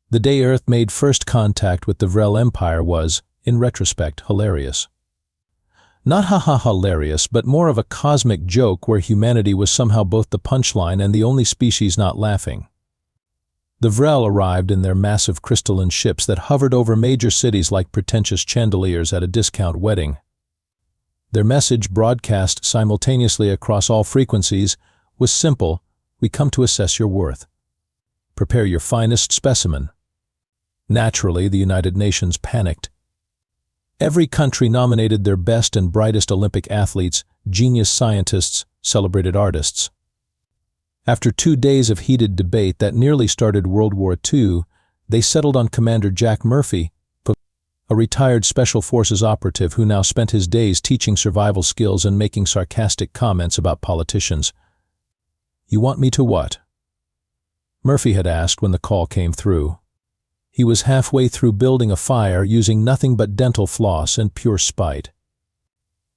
The day Earth made first contact with the Vrell Empire was, in retrospect, hilarious. Not ha-ha hilarious, but more of a cosmic joke where humanity was somehow both the punchline and the only species not laughing. The Vrell arrived in their massive crystalline ships that hovered over major cities like pretentious chandeliers at a discount wedding. Their message, broadcast simultaneously across all frequencies, was simple: we come to assess your worth. Prepare your finest specimen. Naturally, the United Nations panicked. Every country nominated their best and brightest Olympic athletes, genius scientists, celebrated artists. After 2 days of heated debate that nearly started World War II, they settled on Commander Jack Murphy, a retired Special Forces operative who now spent his days teaching survival skills and making sarcastic comments about politicians. "You want me to what?" Murphy had asked when the call came through. He was halfway through building a fire using nothing but dental floss and pure spite.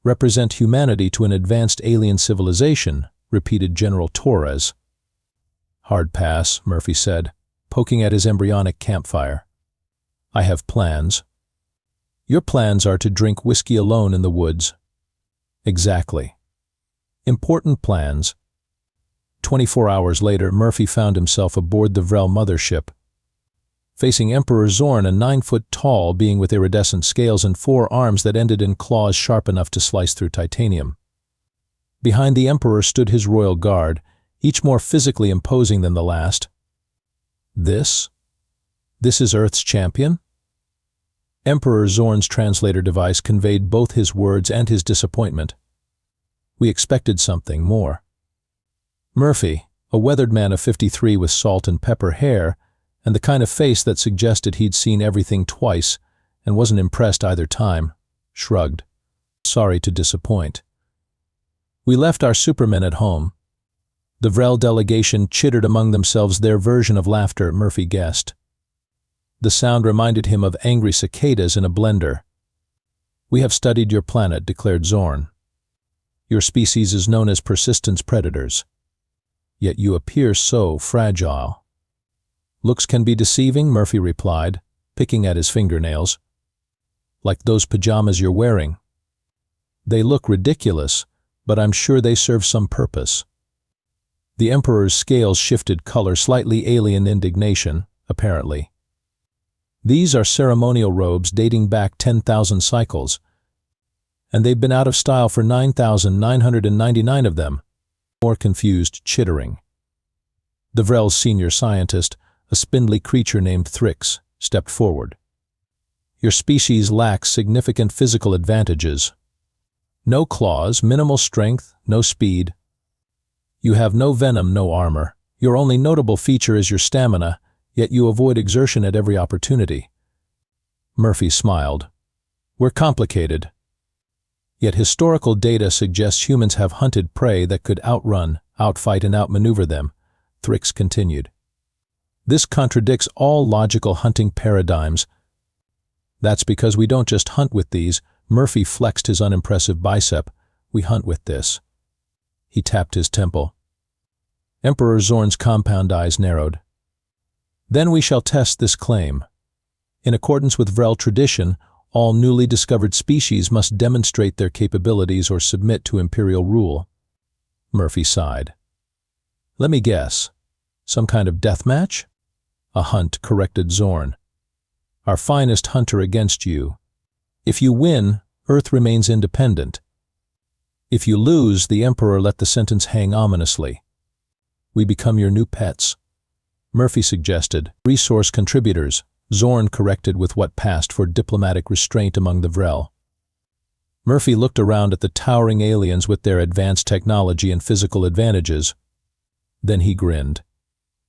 "Represent humanity to an advanced alien civilization," repeated General Torres. "Hard pass," Murphy said, poking at his embryonic campfire. "I have plans." "Your plans are to drink whiskey alone in the woods." "Exactly." "Important plans." 24 hours later, Murphy found himself aboard the Vrell mothership, facing Emperor Zorn, a 9-foot-tall being with iridescent scales and 4 arms that ended in claws sharp enough to slice through titanium. Behind the Emperor stood his royal guard, each more physically imposing than the last. This is Earth's champion?" Emperor Zorn's translator device conveyed both his words and his disappointment. "We expected something more." Murphy, a weathered man of 53 with salt and pepper hair, and the kind of face that suggested he'd seen everything twice and wasn't impressed either time, shrugged. "Sorry to disappoint. We left our supermen at home." The Vrell delegation chittered among themselves, their version of laughter, Murphy guessed. The sound reminded him of angry cicadas in a blender. "We have studied your planet," declared Zorn. "Your species is known as persistence predators. Yet you appear so fragile." "Looks can be deceiving," Murphy replied, picking at his fingernails. "Like those pajamas you're wearing. They look ridiculous, but I'm sure they serve some purpose." The Emperor's scales shifted color, slightly alien indignation, apparently. "These are ceremonial robes dating back 10,000 cycles, and they've been out of style for 9,999 of them." More confused chittering. The Vrell's senior scientist, a spindly creature named Thrix, stepped forward. "Your species lacks significant physical advantages. No claws, minimal strength, no speed. You have no venom, no armor. Your only notable feature is your stamina, yet you avoid exertion at every opportunity." Murphy smiled. "We're complicated. Yet historical data suggests humans have hunted prey that could outrun, outfight, and outmaneuver them," Thrix continued. "This contradicts all logical hunting paradigms." "That's because we don't just hunt with these." Murphy flexed his unimpressive bicep. "We hunt with this." He tapped his temple. Emperor Zorn's compound eyes narrowed. "Then we shall test this claim. In accordance with Vrell tradition, all newly discovered species must demonstrate their capabilities or submit to imperial rule." Murphy sighed. "Let me guess. Some kind of death match?" "A hunt," corrected Zorn. "Our finest hunter against you. If you win, Earth remains independent. If you lose, the Emperor let the sentence hang ominously. We become your new pets." Murphy suggested. "Resource contributors," Zorn corrected with what passed for diplomatic restraint among the Vrell. Murphy looked around at the towering aliens with their advanced technology and physical advantages. Then he grinned.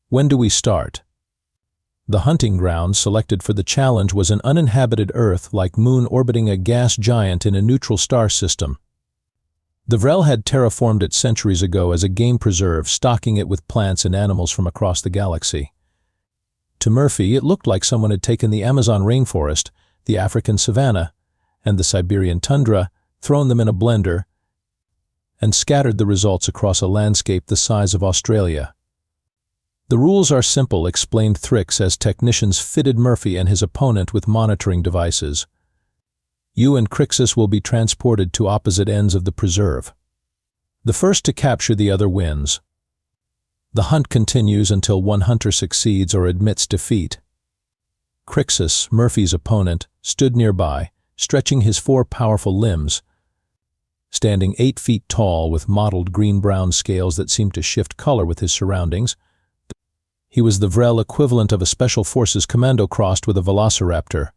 "When do we start?" The hunting ground selected for the challenge was an uninhabited Earth like moon orbiting a gas giant in a neutral star system. The Vrell had terraformed it centuries ago as a game preserve, stocking it with plants and animals from across the galaxy. To Murphy, it looked like someone had taken the Amazon rainforest, the African savanna, and the Siberian tundra, thrown them in a blender, and scattered the results across a landscape the size of Australia. The rules are simple, explained Thrix as technicians fitted Murphy and his opponent with monitoring devices. You and Crixus will be transported to opposite ends of the preserve. The first to capture the other wins. The hunt continues until one hunter succeeds or admits defeat. Crixus, Murphy's opponent, stood nearby, stretching his 4 powerful limbs, standing 8 feet tall with mottled green-brown scales that seemed to shift color with his surroundings. He was the Vrell equivalent of a Special Forces commando crossed with a velociraptor.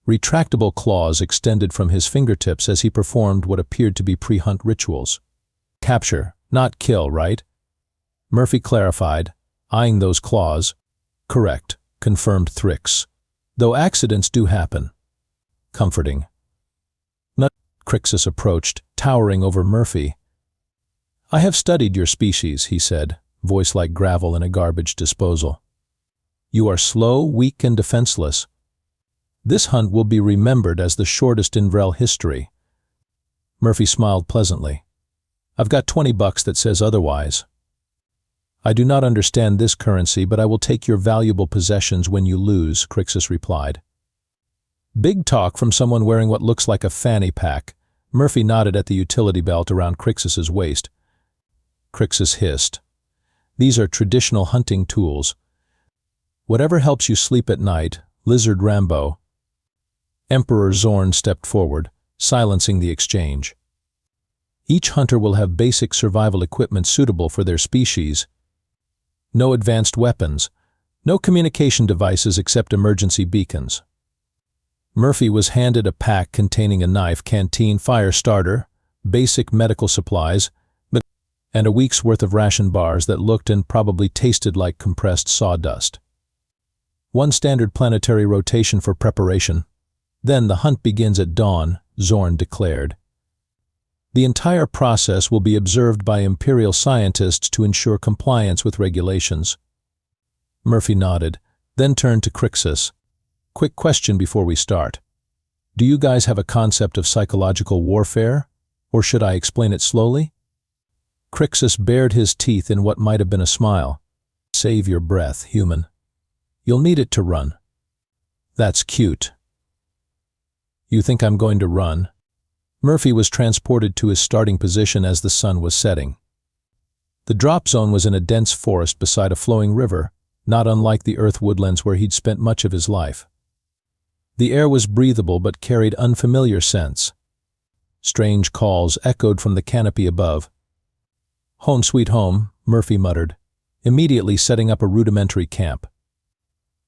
Retractable claws extended from his fingertips as he performed what appeared to be pre-hunt rituals. Capture, not kill, right? Murphy clarified, eyeing those claws. Correct, confirmed Thrix. Though accidents do happen. Comforting. Crixus approached, towering over Murphy. I have studied your species, he said, voice like gravel in a garbage disposal. You are slow, weak, and defenseless. This hunt will be remembered as the shortest in Vrell history. Murphy smiled pleasantly. I've got $20 that says otherwise. I do not understand this currency, but I will take your valuable possessions when you lose, Crixus replied. Big talk from someone wearing what looks like a fanny pack. Murphy nodded at the utility belt around Crixus's waist. Crixus hissed. These are traditional hunting tools. Whatever helps you sleep at night, Lizard Rambo. Emperor Zorn stepped forward, silencing the exchange. Each hunter will have basic survival equipment suitable for their species. No advanced weapons, no communication devices except emergency beacons. Murphy was handed a pack containing a knife, canteen, fire starter, basic medical supplies, and a week's worth of ration bars that looked and probably tasted like compressed sawdust. One standard planetary rotation for preparation. Then the hunt begins at dawn, Zorn declared. The entire process will be observed by Imperial scientists to ensure compliance with regulations. Murphy nodded, then turned to Crixus. Quick question before we start. Do you guys have a concept of psychological warfare? Or should I explain it slowly? Crixus bared his teeth in what might have been a smile. Save your breath, human. You'll need it to run. That's cute. You think I'm going to run? Murphy was transported to his starting position as the sun was setting. The drop zone was in a dense forest beside a flowing river, not unlike the earth woodlands where he'd spent much of his life. The air was breathable but carried unfamiliar scents. Strange calls echoed from the canopy above. Home sweet home, Murphy muttered, immediately setting up a rudimentary camp.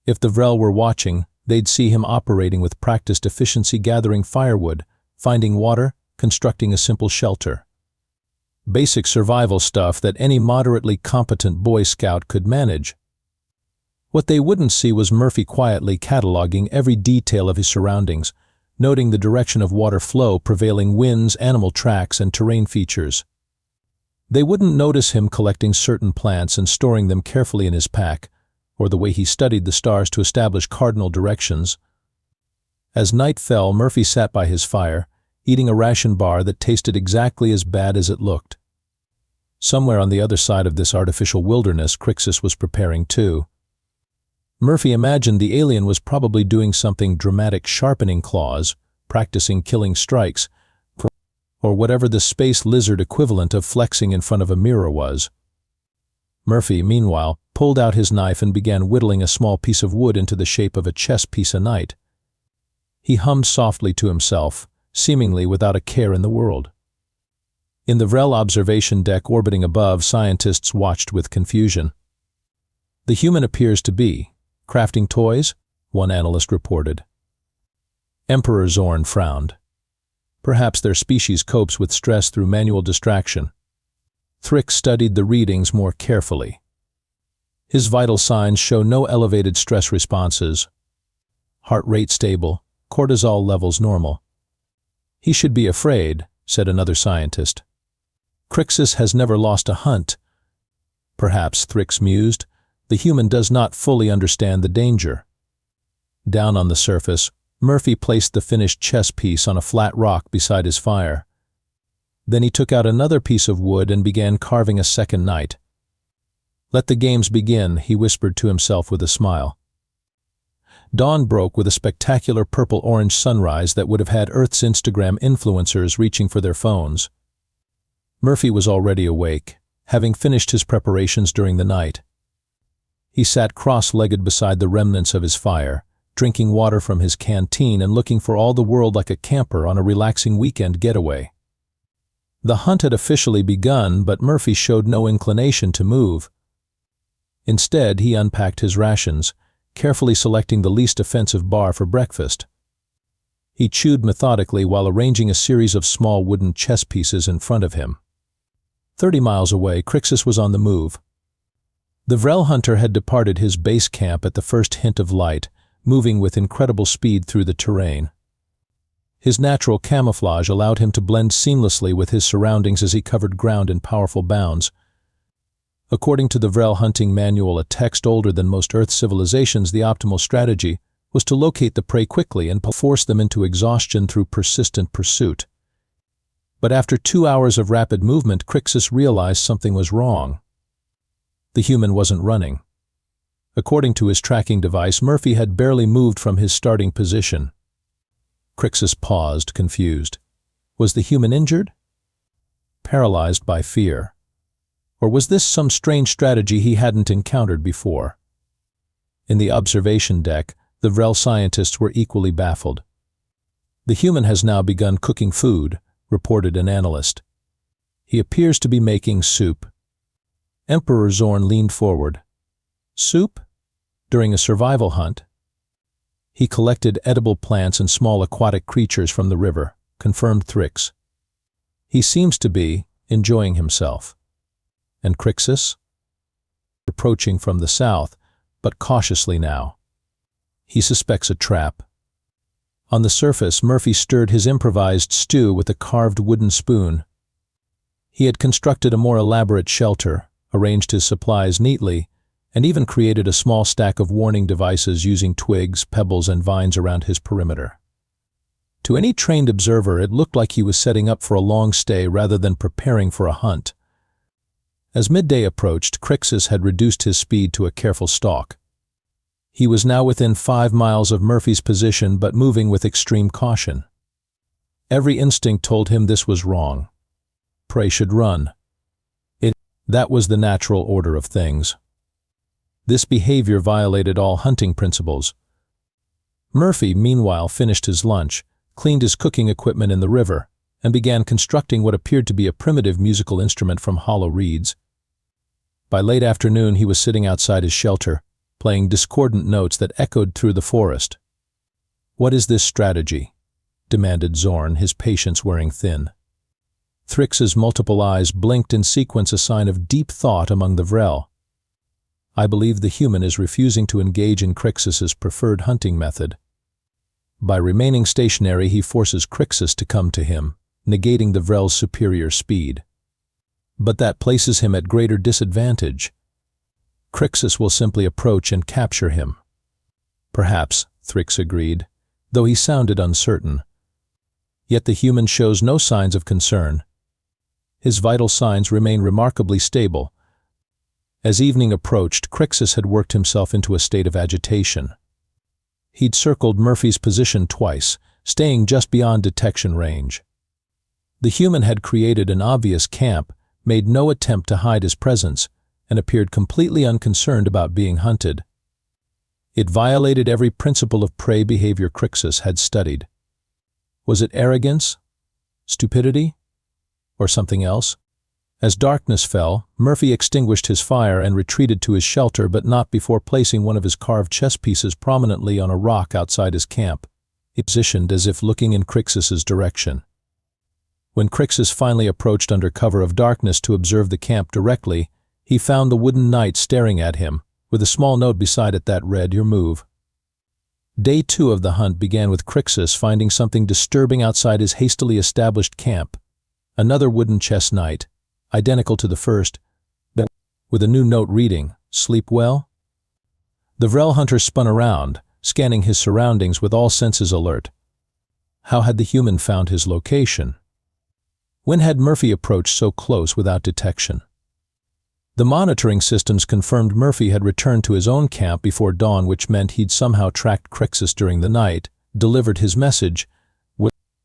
If the Vrell were watching, they'd see him operating with practiced efficiency, gathering firewood, finding water, constructing a simple shelter. Basic survival stuff that any moderately competent Boy Scout could manage. What they wouldn't see was Murphy quietly cataloging every detail of his surroundings, noting the direction of water flow, prevailing winds, animal tracks, and terrain features. They wouldn't notice him collecting certain plants and storing them carefully in his pack, or the way he studied the stars to establish cardinal directions. As night fell, Murphy sat by his fire, eating a ration bar that tasted exactly as bad as it looked. Somewhere on the other side of this artificial wilderness, Crixus was preparing too. Murphy imagined the alien was probably doing something dramatic, sharpening claws, practicing killing strikes, or whatever the space lizard equivalent of flexing in front of a mirror was. Murphy, meanwhile, pulled out his knife and began whittling a small piece of wood into the shape of a chess piece a night. He hummed softly to himself, seemingly without a care in the world. In the Vrell observation deck orbiting above, scientists watched with confusion. The human appears to be crafting toys, one analyst reported. Emperor Zorn frowned. Perhaps their species copes with stress through manual distraction. Thrix studied the readings more carefully. His vital signs show no elevated stress responses. Heart rate stable, cortisol levels normal. He should be afraid, said another scientist. Crixus has never lost a hunt. Perhaps, Thrix mused, the human does not fully understand the danger. Down on the surface, Murphy placed the finished chess piece on a flat rock beside his fire. Then he took out another piece of wood and began carving a second knight. "Let the games begin," he whispered to himself with a smile. Dawn broke with a spectacular purple-orange sunrise that would have had Earth's Instagram influencers reaching for their phones. Murphy was already awake, having finished his preparations during the night. He sat cross-legged beside the remnants of his fire, drinking water from his canteen and looking for all the world like a camper on a relaxing weekend getaway. The hunt had officially begun, but Murphy showed no inclination to move. Instead, he unpacked his rations, carefully selecting the least offensive bar for breakfast. He chewed methodically while arranging a series of small wooden chess pieces in front of him. 30 miles away, Crixus was on the move. The Vrell hunter had departed his base camp at the first hint of light, moving with incredible speed through the terrain. His natural camouflage allowed him to blend seamlessly with his surroundings as he covered ground in powerful bounds. According to the Vrell hunting manual, a text older than most Earth civilizations, the optimal strategy was to locate the prey quickly and force them into exhaustion through persistent pursuit. But after 2 hours of rapid movement, Crixus realized something was wrong. The human wasn't running. According to his tracking device, Murphy had barely moved from his starting position. Crixus paused, confused. Was the human injured? Paralyzed by fear? Or was this some strange strategy he hadn't encountered before? In the observation deck, the Vrell scientists were equally baffled. "The human has now begun cooking food," reported an analyst. "He appears to be making soup." Emperor Zorn leaned forward. "Soup? During a survival hunt?" "He collected edible plants and small aquatic creatures from the river," confirmed Thrix. "He seems to be enjoying himself." And Crixus? Approaching from the south, but cautiously now. He suspects a trap. On the surface, Murphy stirred his improvised stew with a carved wooden spoon. He had constructed a more elaborate shelter, arranged his supplies neatly, and even created a small stack of warning devices using twigs, pebbles, and vines around his perimeter. To any trained observer, it looked like he was setting up for a long stay rather than preparing for a hunt. As midday approached, Crixus had reduced his speed to a careful stalk. He was now within 5 miles of Murphy's position, but moving with extreme caution. Every instinct told him this was wrong. Prey should run. That was the natural order of things. This behavior violated all hunting principles. Murphy, meanwhile, finished his lunch, cleaned his cooking equipment in the river, and began constructing what appeared to be a primitive musical instrument from hollow reeds. By late afternoon, he was sitting outside his shelter, playing discordant notes that echoed through the forest. "What is this strategy?" demanded Zorn, his patience wearing thin. Thrix's multiple eyes blinked in sequence, a sign of deep thought among the Vrell. "I believe the human is refusing to engage in Crixus's preferred hunting method. By remaining stationary, he forces Crixus to come to him, negating the Vrell's superior speed. But that places him at greater disadvantage. Crixus will simply approach and capture him." "Perhaps," Thrix agreed, though he sounded uncertain. Yet the human shows no signs of concern. His vital signs remain remarkably stable. As evening approached, Crixus had worked himself into a state of agitation. He'd circled Murphy's position twice, staying just beyond detection range. The human had created an obvious camp, made no attempt to hide his presence, and appeared completely unconcerned about being hunted. It violated every principle of prey behavior Crixus had studied. Was it arrogance? Stupidity? Or something else? As darkness fell, Murphy extinguished his fire and retreated to his shelter, but not before placing one of his carved chess pieces prominently on a rock outside his camp. He positioned as if looking in Crixus's direction. When Crixus finally approached under cover of darkness to observe the camp directly, he found the wooden knight staring at him, with a small note beside it that read, "Your move." Day 2 of the hunt began with Crixus finding something disturbing outside his hastily established camp. Another wooden chess knight, identical to the first, but with a new note reading, "Sleep well?" The Vrell hunter spun around, scanning his surroundings with all senses alert. How had the human found his location? When had Murphy approached so close without detection? The monitoring systems confirmed Murphy had returned to his own camp before dawn, which meant he'd somehow tracked Crixus during the night, delivered his message,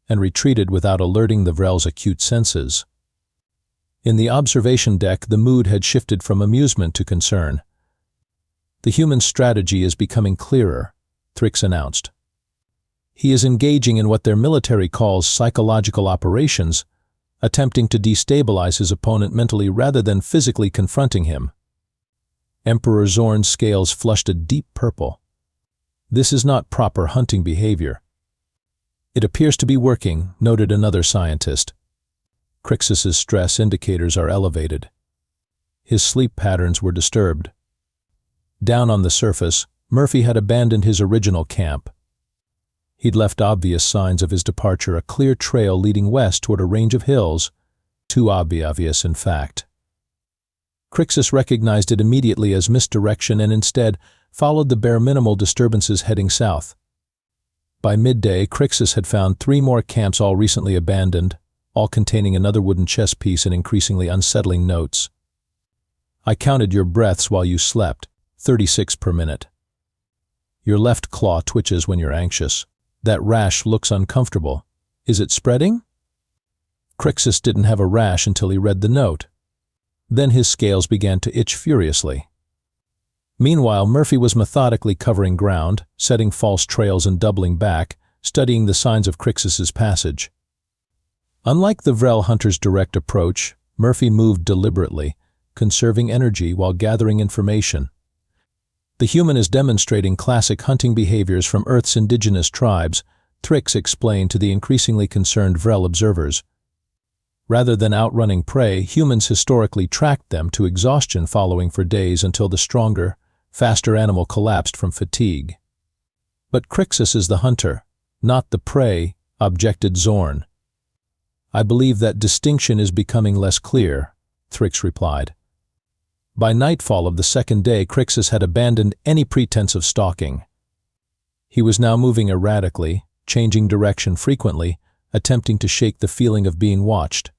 and retreated without alerting the Vrell's acute senses. In the observation deck, the mood had shifted from amusement to concern. "The human strategy is becoming clearer," Thrix announced. "He is engaging in what their military calls psychological operations, attempting to destabilize his opponent mentally rather than physically confronting him." Emperor Zorn's scales flushed a deep purple. "This is not proper hunting behavior." "It appears to be working," noted another scientist. "Crixus's stress indicators are elevated. His sleep patterns were disturbed." Down on the surface, Murphy had abandoned his original camp. He'd left obvious signs of his departure, a clear trail leading west toward a range of hills, too obvious in fact. Crixus recognized it immediately as misdirection and instead followed the bare minimal disturbances heading south. By midday, Crixus had found 3 more camps, all recently abandoned, all containing another wooden chess piece and increasingly unsettling notes. "I counted your breaths while you slept, 36 per minute. Your left claw twitches when you're anxious. That rash looks uncomfortable. Is it spreading?" Crixus didn't have a rash until he read the note. Then his scales began to itch furiously. Meanwhile, Murphy was methodically covering ground, setting false trails and doubling back, studying the signs of Crixus's passage. Unlike the Vrell hunter's direct approach, Murphy moved deliberately, conserving energy while gathering information. "The human is demonstrating classic hunting behaviors from Earth's indigenous tribes," Thrix explained to the increasingly concerned Vrell observers. Rather than outrunning prey, humans historically tracked them to exhaustion, following for days until the stronger, faster animal collapsed from fatigue. "But Crixus is the hunter, not the prey," objected Zorn. "I believe that distinction is becoming less clear," Thrix replied. By nightfall of the second day, Crixus had abandoned any pretense of stalking. He was now moving erratically, changing direction frequently, attempting to shake the feeling of being watched.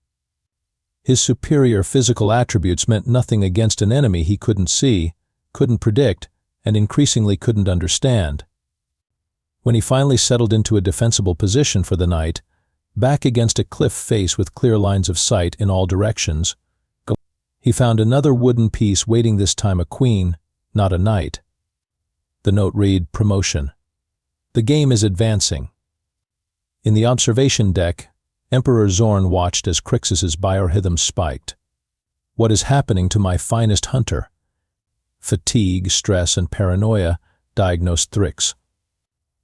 His superior physical attributes meant nothing against an enemy he couldn't see, couldn't predict, and increasingly couldn't understand. When he finally settled into a defensible position for the night, back against a cliff face with clear lines of sight in all directions, he found another wooden piece waiting, this time a queen, not a knight. The note read, "Promotion. The game is advancing." In the observation deck, Emperor Zorn watched as Crixus's biorhythms spiked. "What is happening to my finest hunter?" "Fatigue, stress, and paranoia," diagnosed Thrix.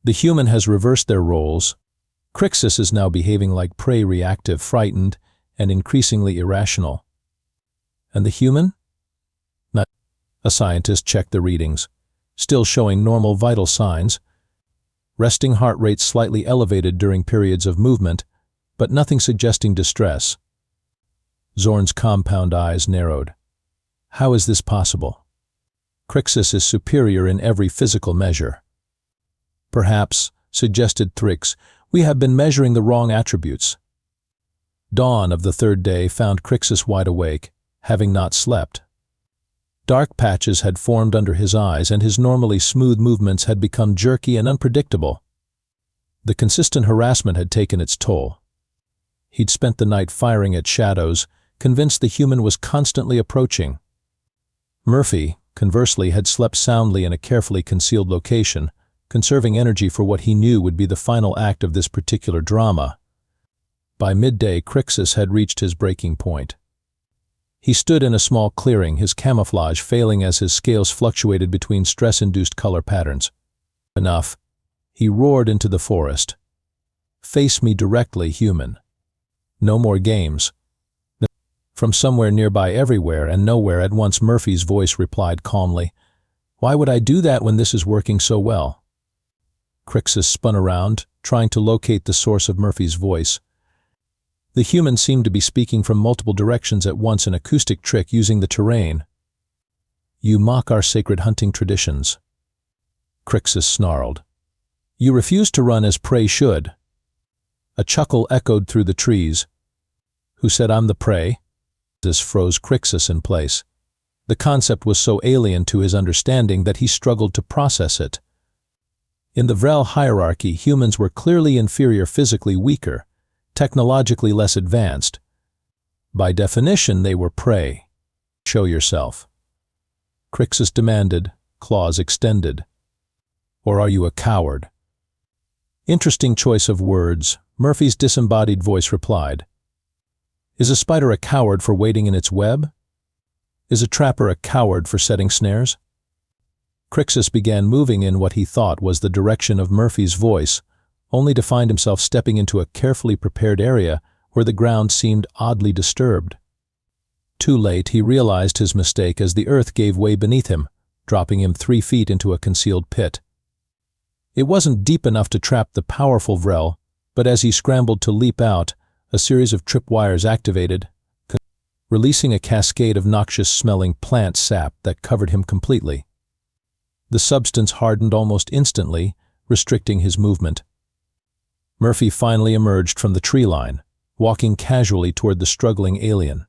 "The human has reversed their roles. Crixus is now behaving like prey, reactive, frightened, and increasingly irrational." "And the human?" Not. A scientist checked the readings, still showing normal vital signs. Resting heart rate slightly elevated during periods of movement, but nothing suggesting distress. Zorn's compound eyes narrowed. "How is this possible? Crixus is superior in every physical measure." "Perhaps," suggested Thrix, "we have been measuring the wrong attributes." Dawn of the third day found Crixus wide awake, having not slept. Dark patches had formed under his eyes, and his normally smooth movements had become jerky and unpredictable. The consistent harassment had taken its toll. He'd spent the night firing at shadows, convinced the human was constantly approaching. Murphy, conversely, had slept soundly in a carefully concealed location, conserving energy for what he knew would be the final act of this particular drama. By midday, Crixus had reached his breaking point. He stood in a small clearing, his camouflage failing as his scales fluctuated between stress-induced color patterns. "Enough," he roared into the forest. "Face me directly, human. No more games." From somewhere nearby, everywhere and nowhere at once, Murphy's voice replied calmly, "Why would I do that when this is working so well?" Crixus spun around, trying to locate the source of Murphy's voice. The human seemed to be speaking from multiple directions at once, an acoustic trick using the terrain. "You mock our sacred hunting traditions." Crixus snarled. "You refuse to run as prey should." A chuckle echoed through the trees. "Who said I'm the prey?" This froze Crixus in place. The concept was so alien to his understanding that he struggled to process it. In the Vrell hierarchy, humans were clearly inferior, physically weaker, technologically less advanced. By definition, they were prey. Show yourself, Crixus demanded, claws extended. Or are you a coward? Interesting choice of words, Murphy's disembodied voice replied. Is a spider a coward for waiting in its web? Is a trapper a coward for setting snares? Crixus began moving in what he thought was the direction of Murphy's voice, only to find himself stepping into a carefully prepared area where the ground seemed oddly disturbed. Too late, he realized his mistake as the earth gave way beneath him, dropping him 3 feet into a concealed pit. It wasn't deep enough to trap the powerful Vrell, but as he scrambled to leap out, a series of tripwires activated, releasing a cascade of noxious-smelling plant sap that covered him completely. The substance hardened almost instantly, restricting his movement. Murphy finally emerged from the tree line, walking casually toward the struggling alien.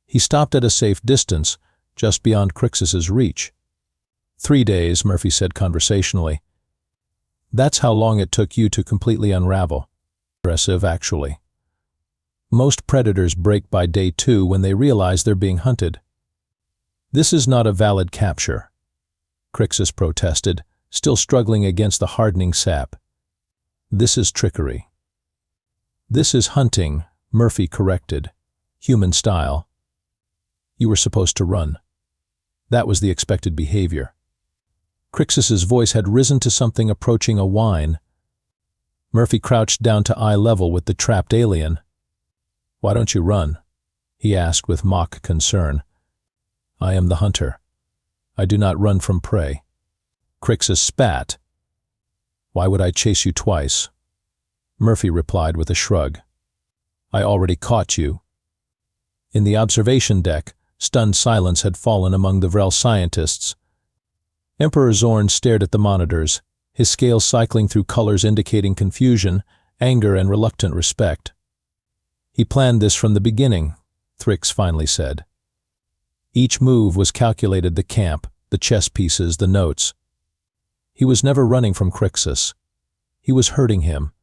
He stopped at a safe distance, just beyond Crixus's reach. 3 days, Murphy said conversationally. That's how long it took you to completely unravel. Aggressive, actually. Most predators break by day 2 when they realize they're being hunted. This is not a valid capture, Crixus protested, still struggling against the hardening sap. This is trickery. This is hunting, Murphy corrected, human style. You were supposed to run. That was the expected behavior. Crixus's voice had risen to something approaching a whine. Murphy crouched down to eye level with the trapped alien. Why don't you run? He asked with mock concern. I am the hunter. I do not run from prey. Crixus spat. Why would I chase you twice? Murphy replied with a shrug. I already caught you. In the observation deck, stunned silence had fallen among the Vrell scientists. Emperor Zorn stared at the monitors, his scales cycling through colors indicating confusion, anger, and reluctant respect. He planned this from the beginning, Thrix finally said. Each move was calculated: the camp, the chess pieces, the notes. He was never running from Crixus. He was hurting him.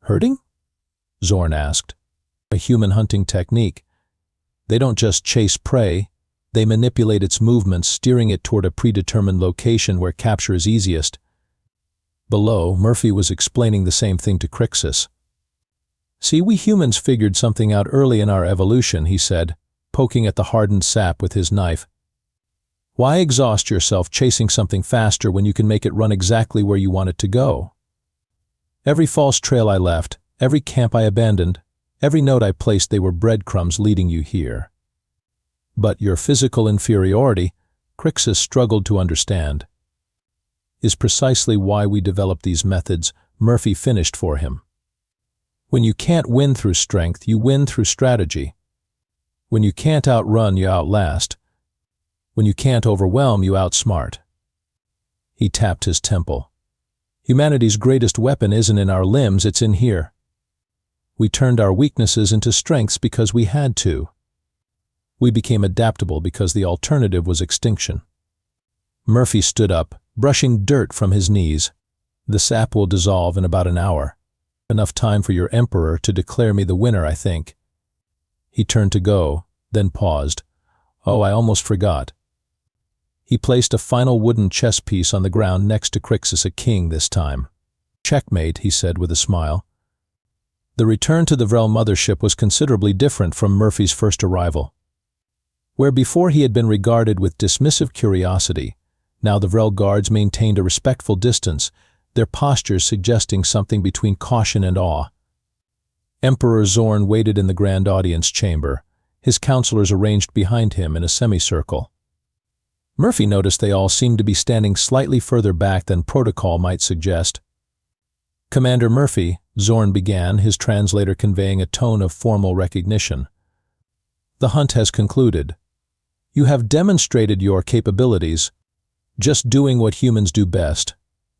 Hurting? Zorn asked. A human hunting technique. They don't just chase prey, they manipulate its movements, steering it toward a predetermined location where capture is easiest. Below, Murphy was explaining the same thing to Crixus. See, we humans figured something out early in our evolution, he said, poking at the hardened sap with his knife. Why exhaust yourself chasing something faster when you can make it run exactly where you want it to go? Every false trail I left, every camp I abandoned, every note I placed, they were breadcrumbs leading you here. But your physical inferiority, Crixus struggled to understand, is precisely why we developed these methods, Murphy finished for him. When you can't win through strength, you win through strategy. When you can't outrun, you outlast. When you can't overwhelm, you outsmart. He tapped his temple. Humanity's greatest weapon isn't in our limbs, it's in here. We turned our weaknesses into strengths because we had to. We became adaptable because the alternative was extinction. Murphy stood up, brushing dirt from his knees. The sap will dissolve in about an hour. Enough time for your emperor to declare me the winner, I think. He turned to go, then paused. Oh, I almost forgot. He placed a final wooden chess piece on the ground next to Crixus, a king this time. Checkmate, he said with a smile. The return to the Vrell mothership was considerably different from Murphy's first arrival. Where before he had been regarded with dismissive curiosity, now the Vrell guards maintained a respectful distance, their postures suggesting something between caution and awe. Emperor Zorn waited in the grand audience chamber, his counselors arranged behind him in a semicircle. Murphy noticed they all seemed to be standing slightly further back than protocol might suggest. Commander Murphy, Zorn began, his translator conveying a tone of formal recognition. The hunt has concluded. You have demonstrated your capabilities, just doing what humans do best,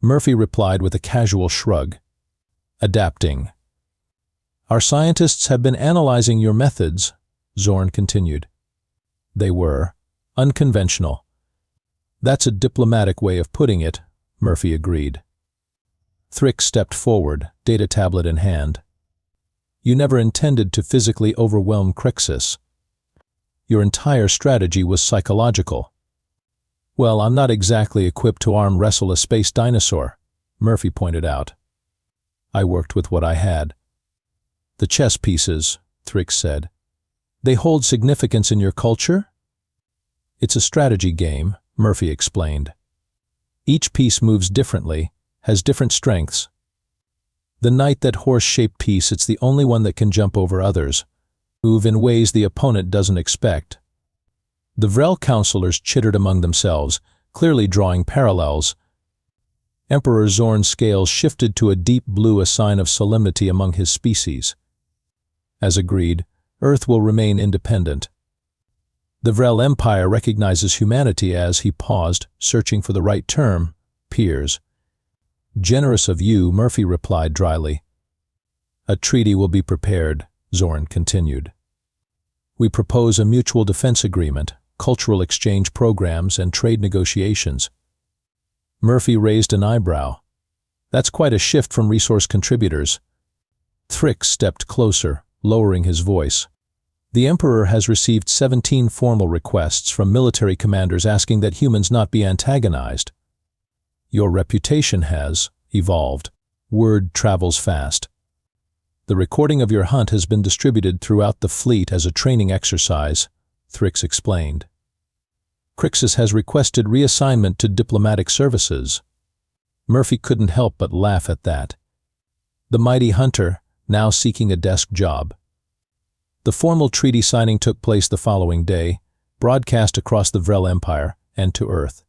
Murphy replied with a casual shrug. Adapting. Our scientists have been analyzing your methods, Zorn continued. They were. Unconventional. That's a diplomatic way of putting it, Murphy agreed. Thrick stepped forward, data tablet in hand. You never intended to physically overwhelm Crixus. Your entire strategy was psychological. Well, I'm not exactly equipped to arm wrestle a space dinosaur, Murphy pointed out. I worked with what I had. The chess pieces, Thrick said. They hold significance in your culture? It's a strategy game, Murphy explained. Each piece moves differently, has different strengths. The knight, that horse-shaped piece, it's the only one that can jump over others, move in ways the opponent doesn't expect. The Vrell counselors chittered among themselves, clearly drawing parallels. Emperor Zorn's scales shifted to a deep blue, a sign of solemnity among his species. As agreed, Earth will remain independent. The Vrell Empire recognizes humanity as, he paused, searching for the right term, peers. Generous of you, Murphy replied dryly. A treaty will be prepared, Zorn continued. We propose a mutual defense agreement, cultural exchange programs, and trade negotiations. Murphy raised an eyebrow. That's quite a shift from resource contributors. Thrick stepped closer, lowering his voice. The Emperor has received 17 formal requests from military commanders asking that humans not be antagonized. Your reputation has evolved. Word travels fast. The recording of your hunt has been distributed throughout the fleet as a training exercise, Thrick explained. Crixus has requested reassignment to diplomatic services. Murphy couldn't help but laugh at that. The mighty hunter, now seeking a desk job. The formal treaty signing took place the following day, broadcast across the Vrell Empire and to Earth.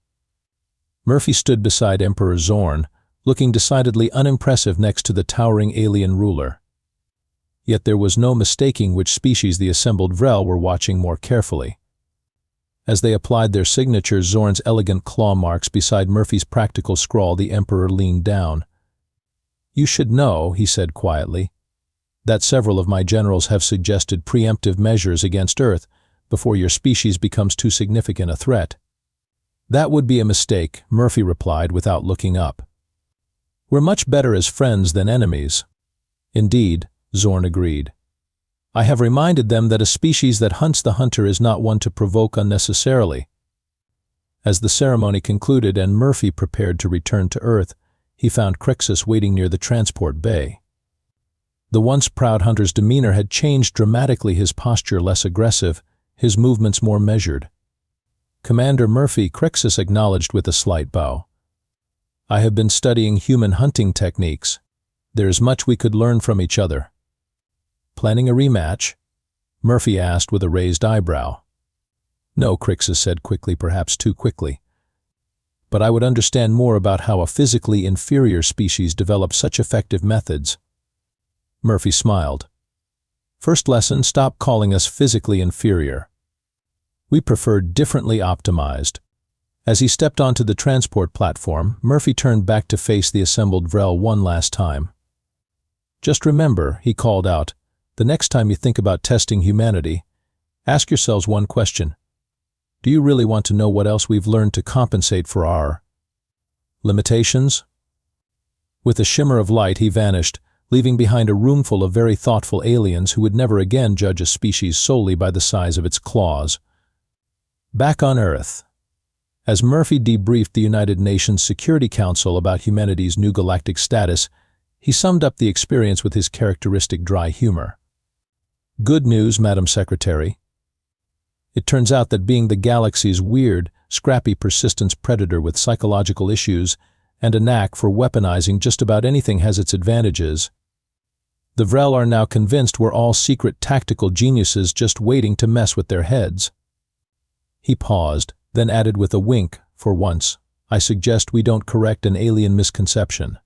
Murphy stood beside Emperor Zorn, looking decidedly unimpressive next to the towering alien ruler. Yet there was no mistaking which species the assembled Vrell were watching more carefully. As they applied their signatures, Zorn's elegant claw marks beside Murphy's practical scrawl, the Emperor leaned down. You should know, he said quietly, that several of my generals have suggested preemptive measures against Earth before your species becomes too significant a threat. That would be a mistake, Murphy replied without looking up. We're much better as friends than enemies. Indeed, Zorn agreed. I have reminded them that a species that hunts the hunter is not one to provoke unnecessarily. As the ceremony concluded and Murphy prepared to return to Earth, he found Crixus waiting near the transport bay. The once proud hunter's demeanor had changed dramatically, his posture less aggressive, his movements more measured. Commander Murphy, Crixus acknowledged with a slight bow. I have been studying human hunting techniques. There is much we could learn from each other. Planning a rematch? Murphy asked with a raised eyebrow. No, Crixus said quickly, perhaps too quickly. But I would understand more about how a physically inferior species develops such effective methods. Murphy smiled. First lesson, stop calling us physically inferior. We prefer differently optimized. As he stepped onto the transport platform, Murphy turned back to face the assembled Vrell one last time. Just remember, he called out, the next time you think about testing humanity, ask yourselves one question. Do you really want to know what else we've learned to compensate for our limitations? With a shimmer of light, he vanished, leaving behind a roomful of very thoughtful aliens who would never again judge a species solely by the size of its claws. Back on Earth. As Murphy debriefed the United Nations Security Council about humanity's new galactic status, he summed up the experience with his characteristic dry humor. Good news, Madam Secretary. It turns out that being the galaxy's weird, scrappy persistence predator with psychological issues and a knack for weaponizing just about anything has its advantages. The Vrell are now convinced we're all secret tactical geniuses just waiting to mess with their heads. He paused, then added with a wink, for once, I suggest we don't correct an alien misconception.